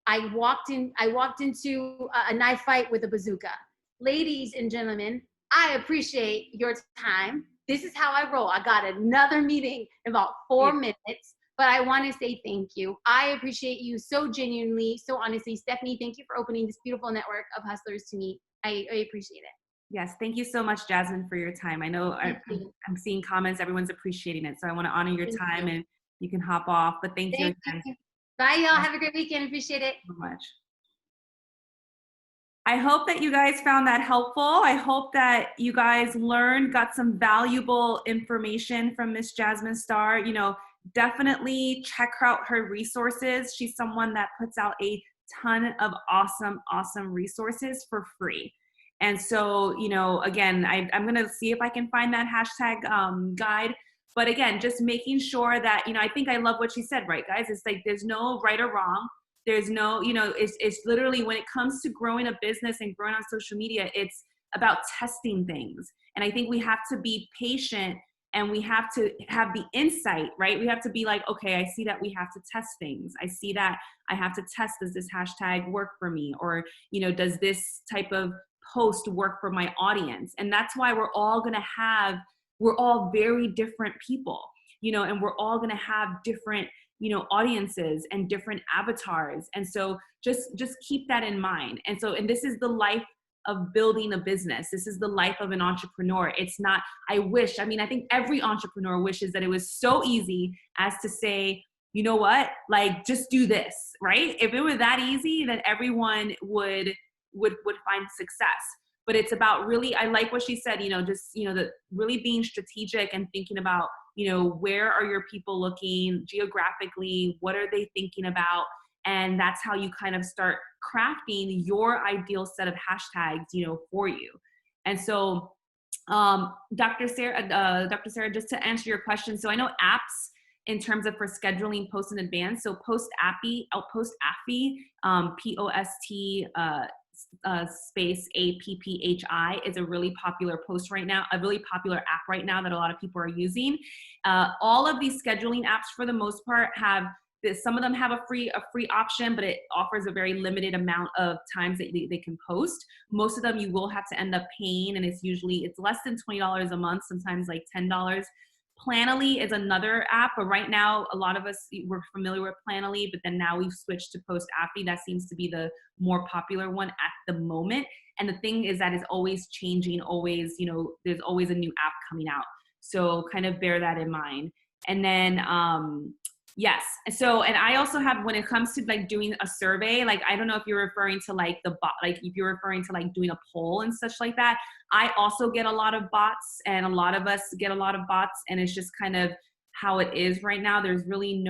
I walked into a knife fight with a bazooka. Ladies and gentlemen, I appreciate your time. This is how I roll. I got another meeting in about 4 minutes, but I want to say thank you. I appreciate you so genuinely, so honestly. Stephanie, thank you for opening this beautiful network of hustlers to me. I appreciate it. Yes, thank you so much, Jasmine, for your time. I know Thank you. I'm seeing comments, everyone's appreciating it. So I want to honor your Thank time, you. and you can hop off. But thank you Thank again you. Bye, y'all. Have a great weekend. Appreciate it. so much. I hope that you guys found that helpful. I hope that you guys learned, got some valuable information from Miss Jasmine Star. You know, definitely check out her resources. She's someone that puts out a ton of awesome resources for free. And so, you know, again, I'm going to see if I can find that hashtag guide. But again, just making sure that, you know, I think I love what she said, right, guys? It's like there's no right or wrong. There's no, you know, it's literally when it comes to growing a business and growing on social media, it's about testing things. And I think we have to be patient and we have to have the insight, right? We have to be like, okay, I see that we have to test things. I see that I have to test, does this hashtag work for me? Or, you know, does this type of post work for my audience? And that's why we're all very different people, you know, and we're all gonna have different, you know, audiences and different avatars. And so just keep that in mind. And so, and this is the life of building a business. This is the life of an entrepreneur. It's not, I think every entrepreneur wishes that it was so easy as to say, you know what, like just do this, right? If it were that easy, then everyone would find success. But it's about really, I like what she said, you know, just, you know, the really being strategic and thinking about, you know, where are your people looking geographically? What are they thinking about? And that's how you kind of start crafting your ideal set of hashtags, you know, for you. And so, Dr. Sarah, just to answer your question. So I know apps in terms of for scheduling posts in advance. So Post Appy, Post, space APPHI is a really popular post right now, a really popular app right now that a lot of people are using. All of these scheduling apps, for the most part, have this. Some of them have a free option, but it offers a very limited amount of times that they can post. Most of them you will have to end up paying, and it's less than $20 a month, sometimes like $10. Planoly is another app, but right now a lot of us we're familiar with Planoly, but then now we've switched to Post Appy. That seems to be the more popular one at the moment. And the thing is that it's always changing, always, you know, there's always a new app coming out. So kind of bear that in mind. And then yes. So, and I also have, when it comes to like doing a survey, like, I don't know if you're referring to like the bot, like if you're referring to like doing a poll and such like that. I also get a lot of bots, and a lot of us get a lot of bots, and it's just kind of how it is right now. There's really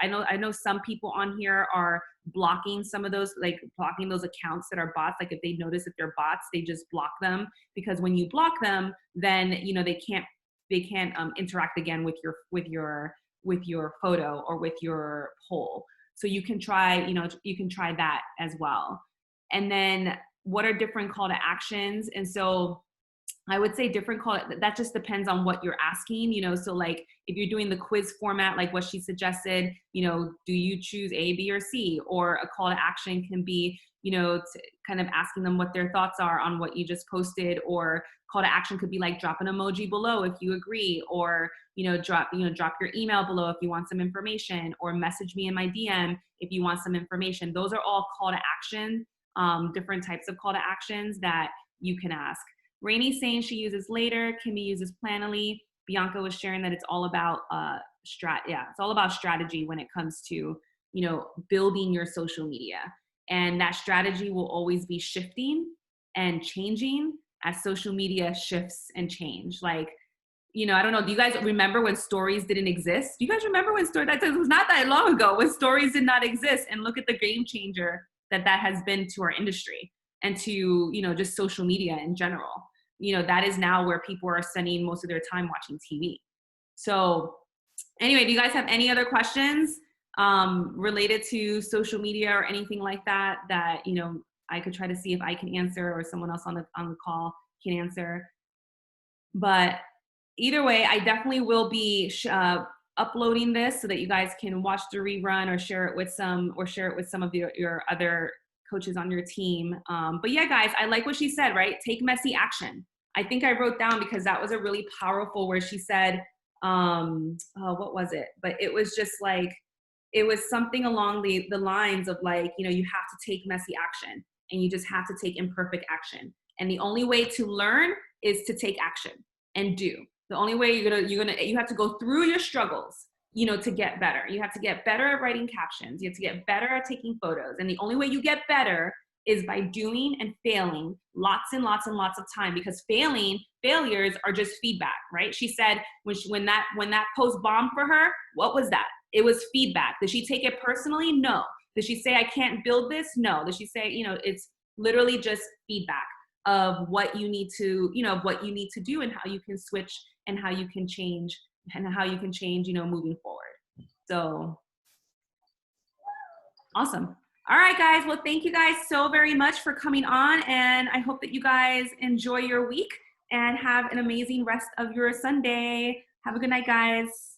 I know some people on here are blocking some of those, like blocking those accounts that are bots. Like if they notice if they're bots, they just block them, because when you block them, then, you know, they can't interact again with your photo or with your poll. So you can try, you know, you can try that as well. And then what are different call to actions? And so I would say different call, that just depends on what you're asking, you know. So like if you're doing the quiz format, like what she suggested, you know, do you choose A, B, or C? Or a call to action can be, you know, kind of asking them what their thoughts are on what you just posted. Or call to action could be like drop an emoji below if you agree, or, you know, drop your email below if you want some information, or message me in my DM if you want some information. Those are all call to action, different types of call to actions that you can ask. Rainey's saying she uses Later. Kimmy uses Planoly. Bianca was sharing that it's all about it's all about strategy when it comes to, you know, building your social media. And that strategy will always be shifting and changing as social media shifts and change. Like, you know, I don't know, do you guys remember when stories didn't exist? Do you guys remember when it was not that long ago when stories did not exist? And look at the game changer that has been to our industry and to, you know, just social media in general. You know, that is now where people are spending most of their time watching TV. So anyway, do you guys have any other questions related to social media or anything like that, you know, I could try to see if I can answer, or someone else on the call can answer? But either way, I definitely will be uploading this so that you guys can watch the rerun or share it with some of your other coaches on your team. But yeah, guys, I like what she said, right? Take messy action. I think I wrote down, because that was a really powerful, where she said, what was it? But it was just like, it was something along the lines of like, you know, you have to take messy action, and you just have to take imperfect action. And the only way to learn is to take action and do. The only way you have to go through your struggles, to get better. You have to get better at writing captions. You have to get better at taking photos. And the only way you get better is by doing and failing lots and lots and lots of time, because failures are just feedback, right? She said when that post bombed for her, what was that? It was feedback. Did she take it personally? No. Did she say I can't build this? No. Did she say, it's literally just feedback of what you need to, do and how you can switch and how you can change moving forward. So awesome. All right, guys. Well, thank you guys so very much for coming on. And I hope that you guys enjoy your week and have an amazing rest of your Sunday. Have a good night, guys.